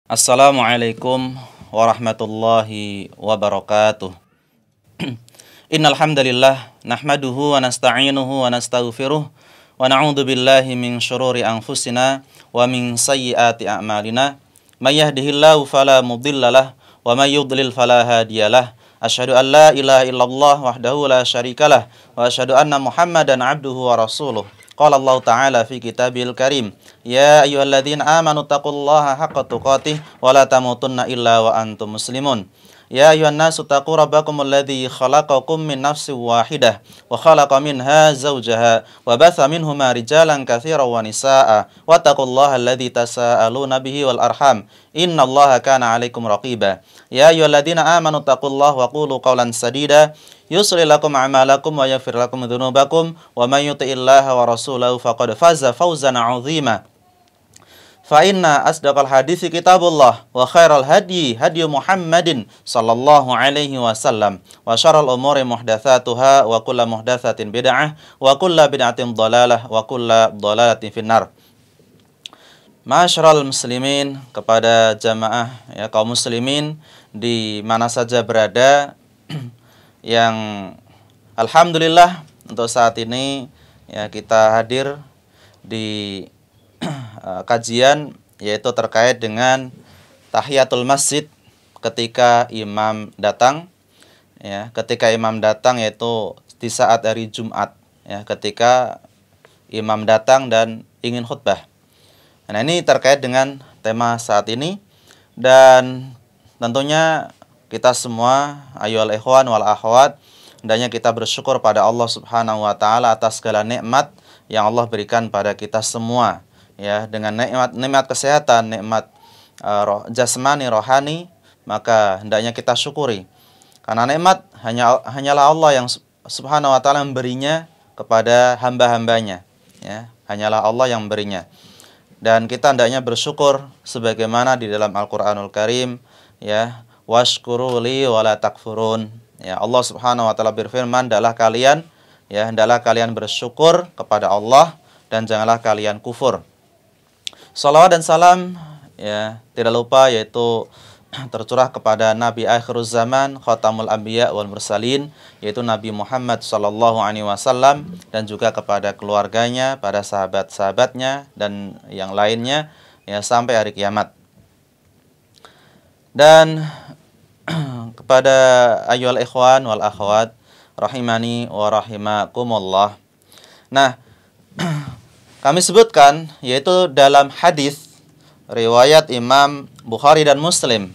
Assalamualaikum warahmatullahi wabarakatuh. Innal hamdalillah nahmaduhu wa nasta'inuhu wa nastaghfiruh wa na'udzu billahi min syururi anfusina wa min sayyiati a'malina. May yahdihillahu fala mudhillalah wa may yudlil fala hadiyalah. Asyhadu an la ilaha illallah wahdahu la syarikalah wa asyhadu anna Muhammadan abduhu wa rasuluh. Qala Allah Ta'ala fi kitabil karim, ya ayyuhalladzina amanu taqullaha haqqa tuqatih wa la tamutunna illa wa antum muslimun. Ya ayyuhan nasu taqu rabbakumul ladzi khalaqakum min nafsin wahidah wa khalaqa minha zawjaha wa batha minhuma rijalan katsiran wa nisaa'a wattaqullaha alladzi tasaaluna bihi wal arham innallaha kana 'alaikum raqiba. Ya ayyuhalladzina amanu taqullaha wa qulu qawlan sadida yuslih lakum a'malakum wa yaghfir lakum dzunubakum wa may yuti'illaha wa rasulahu faqad faza fawzan 'azima. Fa inna asdaqal haditsi kitabullah wa khairal hadyi hadyu Muhammadin sallallahu alaihi wasallam wa syarrul umuri muhdatsatuha wa kullu muhdatsatin bid'ah wa kullu bid'atin dhalalah wa kullu dhalalatin finnar. Ma'asyiral muslimin, kepada jamaah kaum muslimin di mana saja berada yang alhamdulillah untuk saat ini kita hadir di kajian yaitu terkait dengan tahiyatul masjid ketika imam datang ketika imam datang yaitu di saat hari Jumat ketika imam datang dan ingin khutbah. Nah, ini terkait dengan tema saat ini, dan tentunya kita semua ayyuhal ikhwan wal akhwat hendaknya kita bersyukur pada Allah Subhanahu wa taala atas segala nikmat yang Allah berikan pada kita semua. Dengan nikmat kesehatan, nikmat jasmani, rohani, maka hendaknya kita syukuri. Karena nikmat hanyalah Allah yang Subhanahu wa taala memberinya kepada hamba-hambanya. Hanyalah Allah yang memberinya. Dan kita hendaknya bersyukur sebagaimana di dalam Al-Qur'anul Karim, washkuru li wa la takfurun. Allah Subhanahu wa taala berfirman, hendaklah kalian bersyukur kepada Allah dan janganlah kalian kufur. Salawat dan salam tidak lupa yaitu tercurah kepada Nabi akhiruz zaman, khatamul anbiya wal mursalin, yaitu Nabi Muhammad sallallahu alaihi wasallam, dan juga kepada keluarganya, pada sahabat-sahabatnya dan yang lainnya sampai hari kiamat. Dan kepada ayyuhal ikhwan wal akhwat rahimani wa rahimakumullah. Nah, kami sebutkan yaitu dalam hadis riwayat Imam Bukhari dan Muslim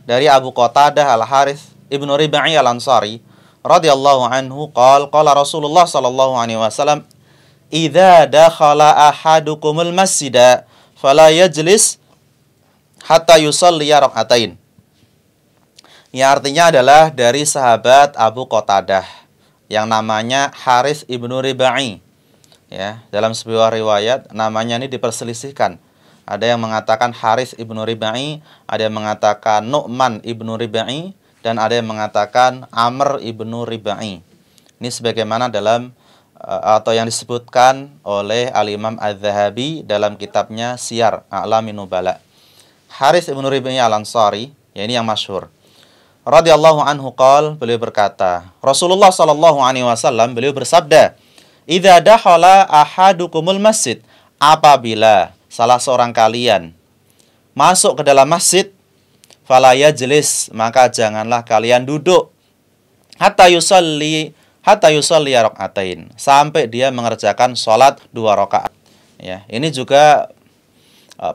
dari Abu Qatadah Al-Harits Ibnu Rib'i Al-Ansari radhiyallahu anhu qala Rasulullah sallallahu alaihi wasallam, idza dakhala ahadukumul masjida fala yajlis hatta yusalli rak'atain. Yang artinya adalah dari sahabat Abu Qatadah yang namanya Harits Ibnu Rib'i. Dalam sebuah riwayat namanya ini diperselisihkan. Ada yang mengatakan Harits Ibnu Rib'i, ada yang mengatakan Nu'man Ibnu Rib'i, dan ada yang mengatakan Amr Ibnu Rib'i. Ini sebagaimana dalam atau yang disebutkan oleh Al-Imam Az-Zahabi dalam kitabnya Siyar A'lamin Nubala. Harits Ibnu Rib'i Al-Ansari, ini yang masyhur. Radhiyallahu anhu beliau berkata, Rasulullah sallallahu alaihi wasallam beliau bersabda, idza dakhala ahadukumul masjid, apabila salah seorang kalian masuk ke dalam masjid, fala yajlis, maka janganlah kalian duduk, hatta yusalli rak'atain, sampai dia mengerjakan sholat 2 rakaat. Ini juga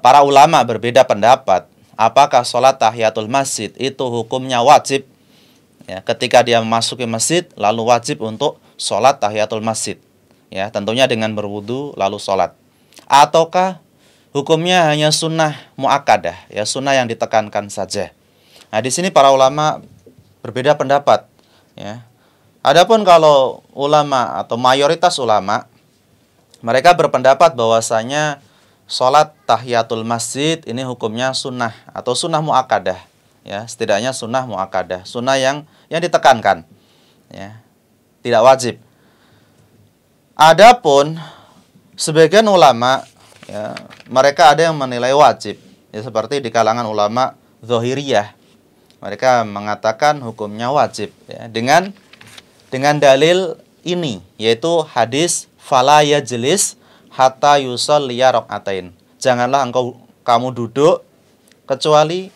para ulama berbeda pendapat, apakah sholat tahiyatul masjid itu hukumnya wajib ketika dia memasuki masjid, lalu wajib untuk sholat tahiyatul masjid, tentunya dengan berwudu lalu sholat, ataukah hukumnya hanya sunnah muakkadah, sunnah yang ditekankan saja. Nah, di sini para ulama berbeda pendapat. Adapun kalau ulama atau mayoritas ulama, mereka berpendapat bahwasanya sholat tahiyatul masjid ini hukumnya sunnah atau sunnah muakkadah, setidaknya sunnah muakkadah, sunnah yang ditekankan, tidak wajib. Adapun sebagian ulama mereka ada yang menilai wajib, Ya, seperti di kalangan ulama Zahiriyah. Mereka mengatakan hukumnya wajib ya, dengan dalil ini, yaitu hadis fala yajlis hatta yusalliya rakaatain. Janganlah kamu duduk kecuali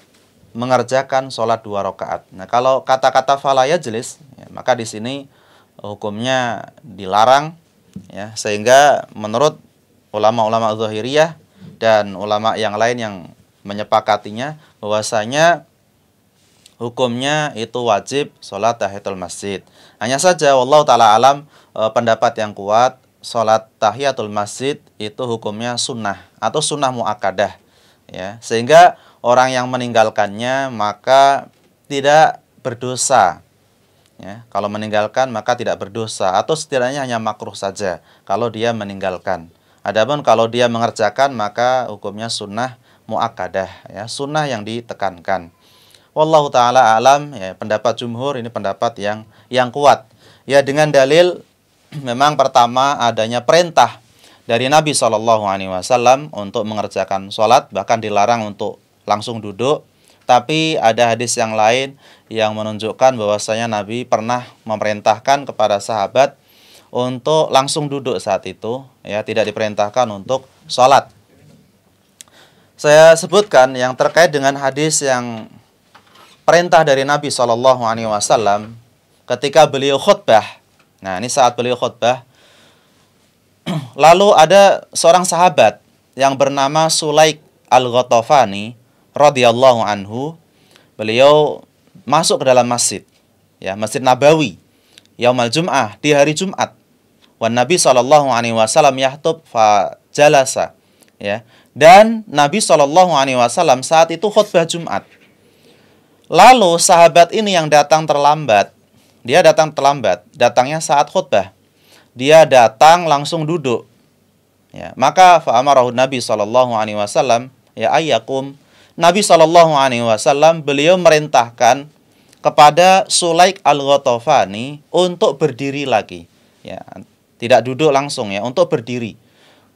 mengerjakan sholat 2 rakaat. Nah, kalau kata-kata fala yajlis, ya, maka di sini hukumnya dilarang ya, sehingga menurut ulama-ulama Zahiriyah dan ulama yang lain yang menyepakatinya bahwasanya hukumnya itu wajib sholat tahiyatul masjid. Hanya saja wallahu taala alam, pendapat yang kuat sholat tahiyatul masjid itu hukumnya sunnah atau sunnah muakkadah ya, sehingga orang yang meninggalkannya maka tidak berdosa ya. Kalau meninggalkan maka tidak berdosa, atau setidaknya hanya makruh saja kalau dia meninggalkan. Adapun kalau dia mengerjakan maka hukumnya sunnah muakkadah ya, sunnah yang ditekankan. Wallahu taala alam ya, pendapat jumhur ini pendapat yang kuat ya, dengan dalil memang pertama adanya perintah dari Nabi SAW untuk mengerjakan sholat, bahkan dilarang untuk langsung duduk. Tapi ada hadis yang lain yang menunjukkan bahwasanya Nabi pernah memerintahkan kepada sahabat untuk langsung duduk saat itu ya, tidak diperintahkan untuk sholat. Saya sebutkan yang terkait dengan hadis yang perintah dari Nabi SAW ketika beliau khutbah. Nah, ini saat beliau khutbah, lalu ada seorang sahabat yang bernama Sulaik Al-Ghatafani radhiyallahu anhu. Beliau masuk ke dalam masjid ya, Masjid Nabawi yaumal Jum'ah, di hari Jumat. Wan Nabi SAW yahtub fa jalasa ya. Dan Nabi SAW saat itu khutbah Jumat. Lalu sahabat ini yang datang terlambat, dia datang terlambat, datangnya saat khutbah. Dia datang langsung duduk. Ya, maka fa amarahu Nabi SAW ya ayyakum. Nabi SAW beliau merintahkan kepada Sulaik Al-Ghatafani untuk berdiri lagi. Ya, tidak duduk langsung ya, untuk berdiri.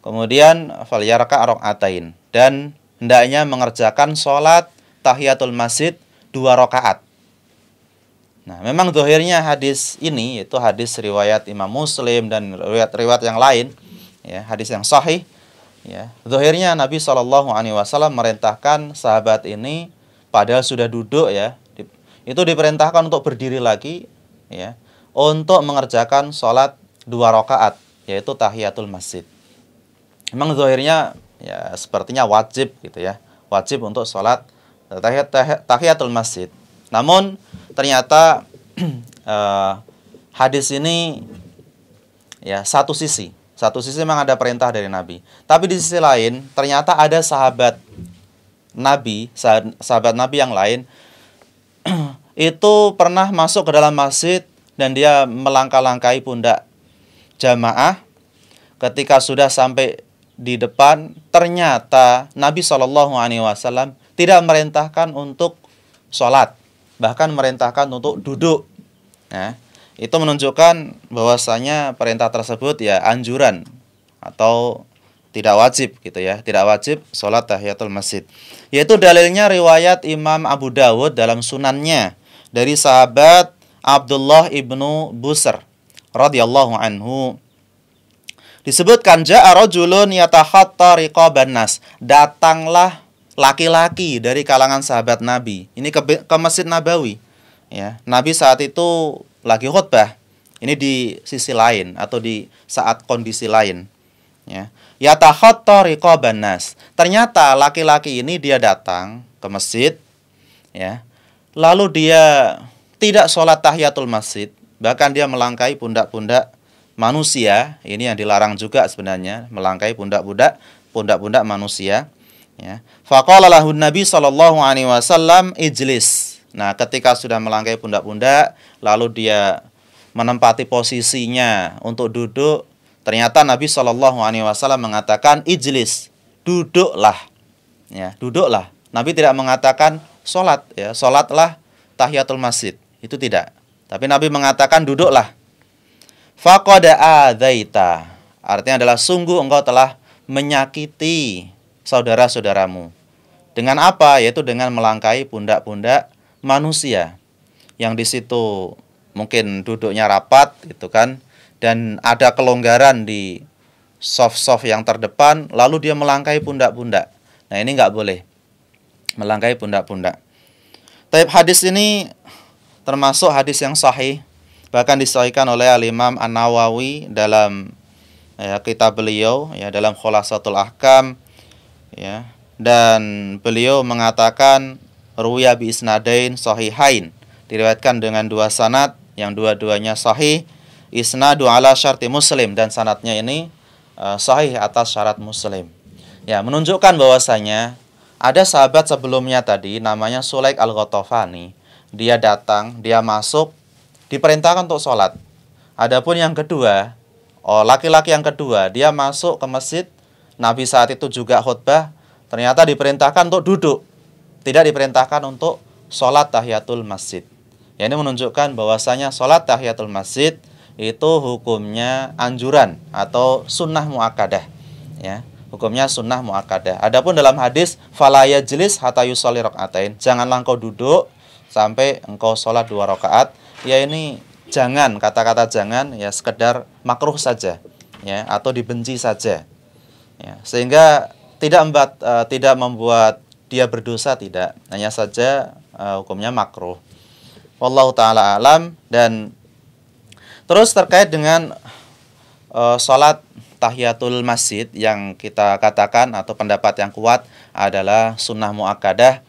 Kemudian falyarka rakaatain, dan hendaknya mengerjakan sholat tahiyatul masjid 2 rakaat. Nah, memang zahirnya hadis ini yaitu hadis riwayat Imam Muslim dan riwayat yang lain ya, hadis yang sahih ya. Zahirnya Nabi SAW merintahkan sahabat ini padahal sudah duduk ya, itu diperintahkan untuk berdiri lagi ya, untuk mengerjakan sholat 2 rakaat yaitu tahiyatul masjid. Memang zahirnya ya sepertinya wajib gitu ya, wajib untuk sholat tahiyatul masjid. Namun ternyata hadis ini ya satu sisi memang ada perintah dari Nabi, tapi di sisi lain ternyata ada sahabat Nabi yang lain itu pernah masuk ke dalam masjid dan dia melangkah-langkahi pundak jamaah. Ketika sudah sampai di depan, ternyata Nabi SAW tidak merintahkan untuk sholat, bahkan merintahkan untuk duduk. Nah, itu menunjukkan bahwasanya perintah tersebut ya anjuran atau tidak wajib gitu ya, tidak wajib sholat tahiyatul masjid. Yaitu dalilnya riwayat Imam Abu Dawud dalam sunannya dari sahabat Abdullah ibnu Busr radhiyallahu anhu. Disebutkan ja'a rajulun yatakhatta riqaban nas. Datanglah laki-laki dari kalangan sahabat Nabi. Ini ke Masjid Nabawi. Ya, Nabi saat itu lagi khutbah. Ini di sisi lain atau di saat kondisi lain. Ya, yatakhatta riqaban nas. Ternyata laki-laki ini dia datang ke masjid ya. Lalu dia tidak sholat tahiyatul masjid, bahkan dia melangkahi pundak-pundak manusia. Ini yang dilarang juga sebenarnya, melangkahi pundak-pundak manusia ya. Faqala lahu Nabi SAW ijlis. Nah, ketika sudah melangkahi pundak-pundak, lalu dia menempati posisinya untuk duduk, ternyata Nabi SAW mengatakan ijlis, duduklah ya, duduklah. Nabi tidak mengatakan sholat ya, sholatlah tahiyatul masjid, itu tidak. Tapi Nabi mengatakan duduklah. Faqad adzaita, artinya adalah sungguh engkau telah menyakiti saudara-saudaramu. Dengan apa? Yaitu dengan melangkai pundak-pundak manusia. Yang di situ mungkin duduknya rapat gitu kan, dan ada kelonggaran di soft yang terdepan, lalu dia melangkai pundak-pundak. Nah, ini nggak boleh melangkai pundak-pundak. Tapi hadis ini termasuk hadis yang sahih, bahkan disahihkan oleh Al-Imam An-Nawawi dalam kitab beliau dalam Khulasatul Ahkam dan beliau mengatakan ruwiya bi isnadain sahihain, diriwayatkan dengan dua sanad yang dua-duanya sahih, isnadu ala syarti Muslim, dan sanadnya ini sahih atas syarat Muslim. Menunjukkan bahwasanya ada sahabat sebelumnya tadi namanya Sulaik Al-Ghatafani. Dia datang, dia masuk, diperintahkan untuk sholat. Adapun yang kedua, laki-laki yang kedua, dia masuk ke masjid, Nabi saat itu juga khutbah, ternyata diperintahkan untuk duduk, tidak diperintahkan untuk sholat tahiyatul masjid. Ini menunjukkan bahwasanya sholat tahiyatul masjid itu hukumnya anjuran atau sunnah muakkadah. Hukumnya sunnah muakkadah. Adapun dalam hadis fala yajlis hatta yusolli rakaatain, janganlah engkau duduk sampai engkau sholat 2 rakaat. Ini jangan, kata-kata jangan sekedar makruh saja atau dibenci saja. Sehingga tidak membuat dia berdosa, tidak. Hanya saja hukumnya makruh. Wallahu taala alam. Dan terus terkait dengan sholat tahiyatul masjid, yang kita katakan atau pendapat yang kuat adalah sunnah muakkadah.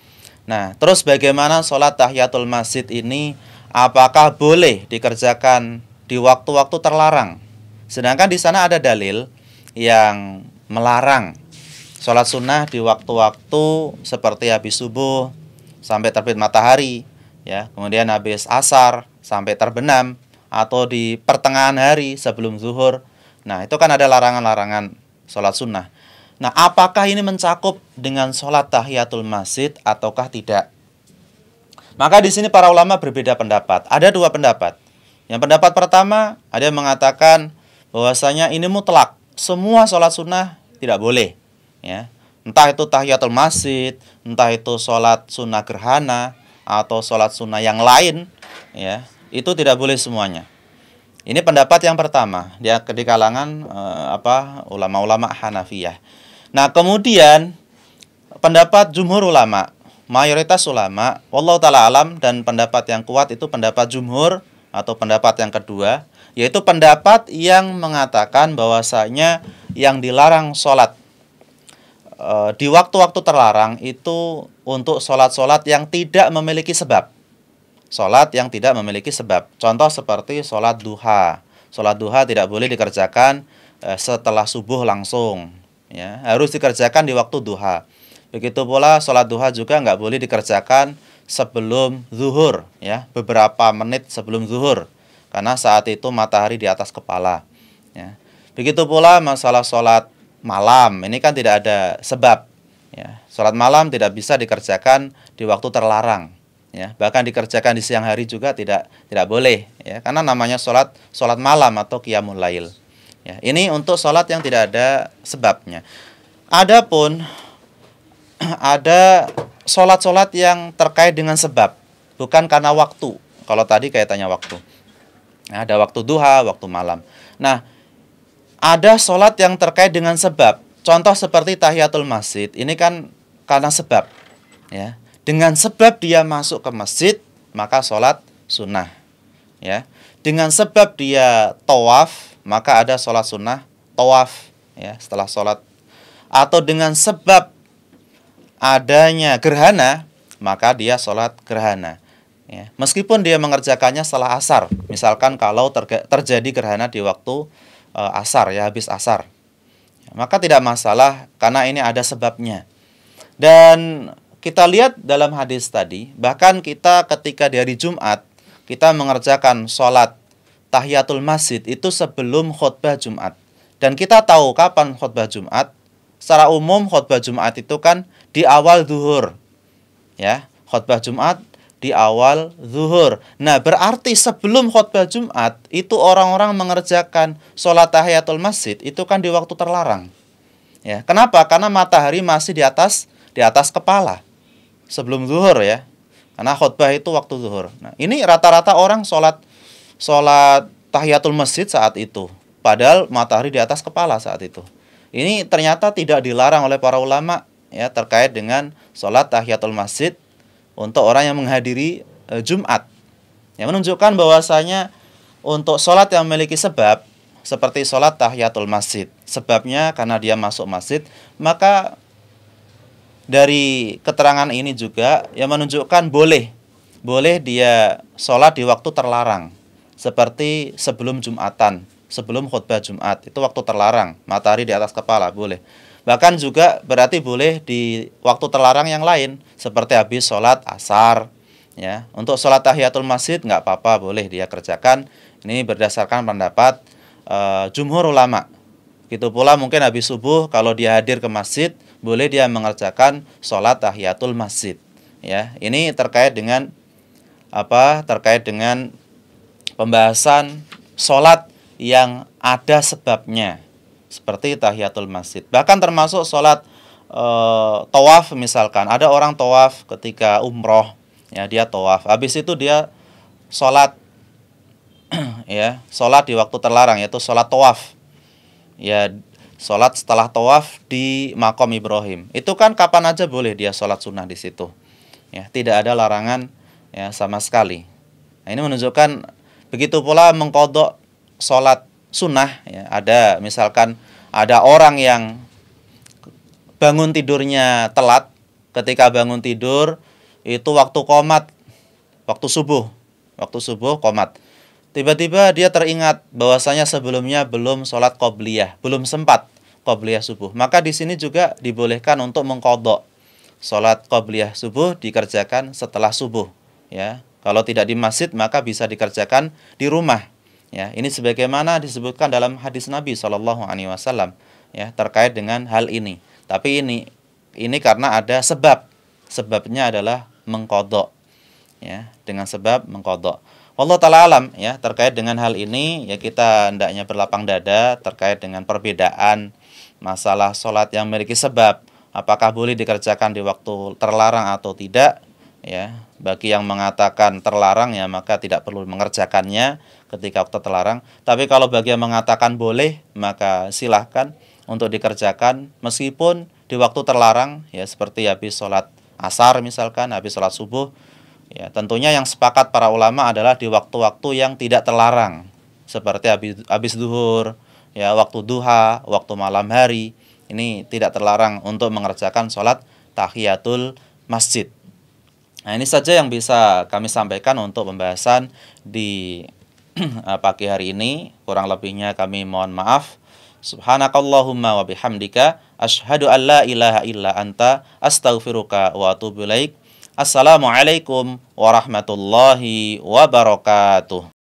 Nah, terus bagaimana sholat tahiyatul masjid ini? Apakah boleh dikerjakan di waktu-waktu terlarang? Sedangkan di sana ada dalil yang melarang sholat sunnah di waktu-waktu seperti habis subuh sampai terbit matahari, kemudian habis asar sampai terbenam, atau di pertengahan hari sebelum zuhur. Nah, itu kan ada larangan-larangan sholat sunnah. Nah, apakah ini mencakup dengan sholat tahiyatul masjid ataukah tidak? Maka di sini para ulama berbeda pendapat. Ada 2 pendapat. Yang pendapat pertama, ada yang mengatakan bahwasanya ini mutlak, semua sholat sunnah tidak boleh. Entah itu tahiyatul masjid, entah itu sholat sunnah gerhana, atau sholat sunnah yang lain, itu tidak boleh semuanya. Ini pendapat yang pertama, dia di kalangan ulama-ulama Hanafiyah. Nah, kemudian pendapat jumhur ulama, mayoritas ulama, wallahu taala alam, dan pendapat yang kuat itu pendapat jumhur atau pendapat yang kedua, yaitu pendapat yang mengatakan bahwasanya yang dilarang sholat di waktu-waktu terlarang itu untuk sholat-sholat yang tidak memiliki sebab. Sholat yang tidak memiliki sebab. Contoh seperti sholat duha. Sholat duha tidak boleh dikerjakan setelah subuh langsung. Harus dikerjakan di waktu duha. Begitu pula sholat duha juga nggak boleh dikerjakan sebelum zuhur. Beberapa menit sebelum zuhur. Karena saat itu matahari di atas kepala. Begitu pula masalah sholat malam. Ini kan tidak ada sebab. Sholat malam tidak bisa dikerjakan di waktu terlarang. Bahkan dikerjakan di siang hari juga tidak boleh, karena namanya sholat malam atau qiyamul lail. Ini untuk sholat yang tidak ada sebabnya. Adapun ada sholat yang terkait dengan sebab, bukan karena waktu. Kalau tadi kaitannya waktu, ada waktu duha, waktu malam. Nah, ada sholat yang terkait dengan sebab. Contoh seperti tahiyatul masjid, ini kan karena sebab. Dengan sebab dia masuk ke masjid, maka sholat sunnah. Dengan sebab dia tawaf, maka ada sholat sunnah tawaf. Setelah sholat. Atau dengan sebab adanya gerhana, maka dia sholat gerhana. Meskipun dia mengerjakannya setelah asar. Misalkan kalau terjadi gerhana di waktu asar, habis asar, maka tidak masalah karena ini ada sebabnya. Dan kita lihat dalam hadis tadi, bahkan kita ketika di hari Jumat, kita mengerjakan sholat tahiyatul masjid itu sebelum khutbah Jumat. Dan kita tahu kapan khutbah Jumat. Secara umum khutbah Jumat itu kan di awal zuhur. Khutbah Jumat di awal zuhur. Nah, berarti sebelum khutbah Jumat, itu orang-orang mengerjakan sholat tahiyatul masjid, itu kan di waktu terlarang. Kenapa? Karena matahari masih di atas di atas kepala sebelum zuhur ya. Karena khutbah itu waktu zuhur. Nah, ini rata-rata orang sholat tahiyatul masjid saat itu. Padahal matahari di atas kepala saat itu. Ini ternyata tidak dilarang oleh para ulama ya terkait dengan sholat tahiyatul masjid untuk orang yang menghadiri Jumat. Yang menunjukkan bahwasanya untuk sholat yang memiliki sebab seperti sholat tahiyatul masjid, sebabnya karena dia masuk masjid, maka dari keterangan ini juga yang menunjukkan boleh dia sholat di waktu terlarang seperti sebelum Jumatan, sebelum khutbah Jumat, itu waktu terlarang, matahari di atas kepala boleh. Bahkan juga berarti boleh di waktu terlarang yang lain seperti habis sholat asar ya. Untuk sholat tahiyatul masjid nggak apa-apa, boleh dia kerjakan. Ini berdasarkan pendapat jumhur ulama. Gitu pula mungkin habis subuh kalau dia hadir ke masjid, boleh dia mengerjakan sholat tahiyatul masjid. Ya, ini terkait dengan apa? Terkait dengan pembahasan sholat yang ada sebabnya, seperti tahiyatul masjid. Bahkan termasuk sholat tawaf misalkan. Ada orang tawaf ketika umroh, ya dia tawaf. Habis itu dia sholat ya, sholat di waktu terlarang yaitu sholat tawaf. Ya, sholat setelah tawaf di Maqam Ibrahim. Itu kan kapan aja boleh dia sholat sunnah di situ. Ya, tidak ada larangan ya sama sekali. Nah, ini menunjukkan begitu pula mengqadha sholat sunnah ya. Ada misalkan ada orang yang bangun tidurnya telat, ketika bangun tidur itu waktu qomat, waktu subuh qomat. Tiba-tiba dia teringat bahwasanya sebelumnya belum sholat qobliyah, belum sempat qobliyah subuh. Maka di sini juga dibolehkan untuk mengqadha sholat qobliyah subuh dikerjakan setelah subuh. Ya, kalau tidak di masjid maka bisa dikerjakan di rumah. Ya, ini sebagaimana disebutkan dalam hadis Nabi Shallallahu Alaihi Wasallam ya terkait dengan hal ini. Tapi ini karena ada sebabnya adalah mengqadha. Ya, dengan sebab mengqadha. Allah Ta'ala alam ya terkait dengan hal ini ya kita hendaknya berlapang dada terkait dengan perbedaan masalah sholat yang memiliki sebab, apakah boleh dikerjakan di waktu terlarang atau tidak ya. Bagi yang mengatakan terlarang ya maka tidak perlu mengerjakannya ketika waktu terlarang. Tapi kalau bagi yang mengatakan boleh maka silahkan untuk dikerjakan meskipun di waktu terlarang ya, seperti habis sholat asar misalkan, habis sholat subuh. Ya, tentunya yang sepakat para ulama adalah di waktu-waktu yang tidak terlarang, seperti habis zuhur, ya, waktu duha, waktu malam hari. Ini tidak terlarang untuk mengerjakan sholat tahiyatul masjid. Nah, ini saja yang bisa kami sampaikan untuk pembahasan di pagi hari ini. Kurang lebihnya kami mohon maaf. Subhanakallahumma wa bihamdika asyhadu an la ilaha illa anta astaghfiruka wa atubu ilaik. Assalamualaikum warahmatullahi wabarakatuh.